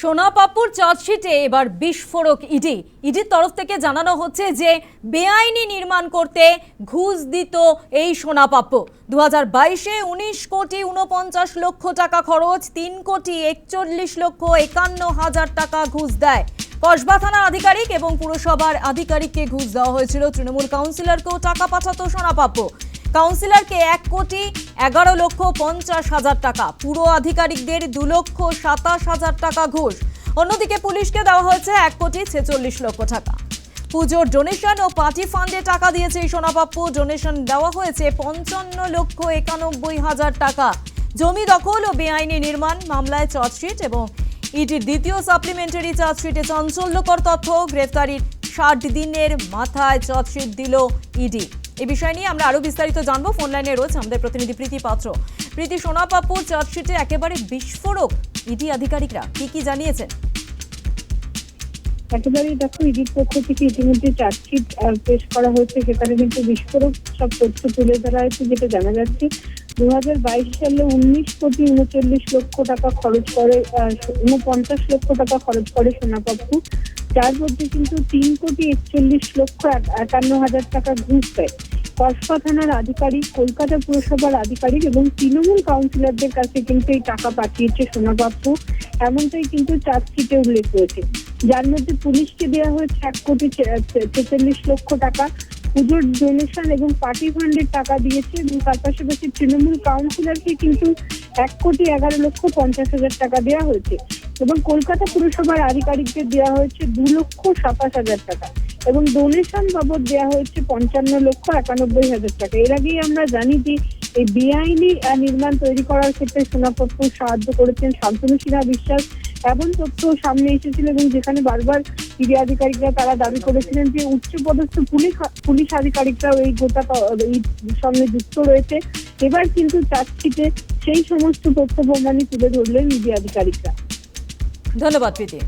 সোনাপাপুর চার্জশিটে এবার বিস্ফোরক ইডির তরফ থেকে জানানো হচ্ছে যে বেআইনি নির্মাণ করতে ঘুষ দিত এই সোনাপাপ্পু। 2022-এ 19 কোটি 49 লক্ষ টাকা খরচ, 3 কোটি 41 লক্ষ 51 হাজার টাকা ঘুষ দেয়। কসবা থানার আধিকারিক এবং পুরসভার আধিকারিককে ঘুষ দেওয়া হয়েছিল। তৃণমূল কাউন্সিলরকেও টাকা পাঠাতো সোনাপাপ্পু। কাউন্সিলরকে 1 কোটি 11 লক্ষ 50 হাজার টাকা, পুরো আধিকারিকদের 2 লক্ষ 27 হাজার টাকা ঘুষ। অন্যদিকে পুলিশকে দেওয়া হয়েছে 1 কোটি 46 লক্ষ টাকা। পুজোর ডোনেশন ও পার্টি ফান্ডে টাকা দিয়েছে এই সোনাপাপ্পু। ডোনেশন দেওয়া হয়েছে 55 লক্ষ 91 হাজার টাকা। জমি দখল ও বেআইনি নির্মাণ মামলায় চার্জশিট এবং ইডির দ্বিতীয় সাপ্লিমেন্টারি চার্জশিটে চাঞ্চল্যকর তথ্য। গ্রেফতারির 60 দিনের মাথায় চার্জশিট দিল ইডি। এই বিষয় নিয়ে আমরা আরো বিস্তারিত জানবো। ফোন লাইনে রয়েছে আমাদের প্রতিনিধি প্রীতি পাত্র। প্রীতি, সোনাপাপ্পুর চার্জশিটে একেবারে বিস্ফোরক ইডি আধিকারিকরা কি জানিয়েছেন? একেবারে দেখো, ইডির পক্ষ থেকে ইতিমধ্যে চার্জশিট পেশ করা হয়েছে, সেখানে কিন্তু বিস্ফোরক সব তথ্য তুলে ধরা হয়েছে। যেটা জানা যাচ্ছে, 2022 সালে 19 কোটি 39 লক্ষ টাকা খরচ করে, 49 লক্ষ টাকা খরচ করে সোনাপাপ্পু। যার মধ্যে কিন্তু 3 কোটি 41 লক্ষ 51 হাজার টাকা ঘুষ দেয়। কসবা থানার আধিকারিক, কলকাতা পুরসভার আধিকারিক এবং তৃণমূল কাউন্সিলরদের কাছে কিন্তু এই টাকা পাঠিয়েছে সোনাপাপ্পু, এমনটাই কিন্তু চার্জশিটে উল্লেখ রয়েছে। যার মধ্যে পুলিশকে দেওয়া হয়েছে 1 কোটি 46 লক্ষ টাকা, পুজোর ডোনেশন এবং পার্টি ফান্ডের টাকা দিয়েছে এবং তার পাশাপাশি তৃণমূল কাউন্সিলরকে কিন্তু 1 কোটি 11 লক্ষ 50 হাজার টাকা দেওয়া হয়েছে এবং কলকাতা পুরসভার আধিকারিকদের দেওয়া হয়েছে 2 লক্ষ 27 হাজার টাকা এবং ডোনেশন বাবদ দেওয়া হয়েছে 55 লক্ষ 91 হাজার টাকা। এর আগেই আমরা জানি যে এই বেআইনি নির্মাণ তৈরি করার ক্ষেত্রে সোনাপাপ্পু সাহায্য করেছেন শান্তনু সিনহা বিশ্বাস। এমন তথ্য সামনে এসেছিল এবং যেখানে বারবার ইডি আধিকারিকরা তারা দাবি করেছিলেন যে উচ্চপদস্থ পুলিশ আধিকারিকরাও এই গোটা সঙ্গে যুক্ত রয়েছে। এবার কিন্তু চার্জশিটে সেই সমস্ত তথ্য প্রমাণই তুলে ধরলেন ইডি আধিকারিকরা। ধন্যবাদ প্রীতি।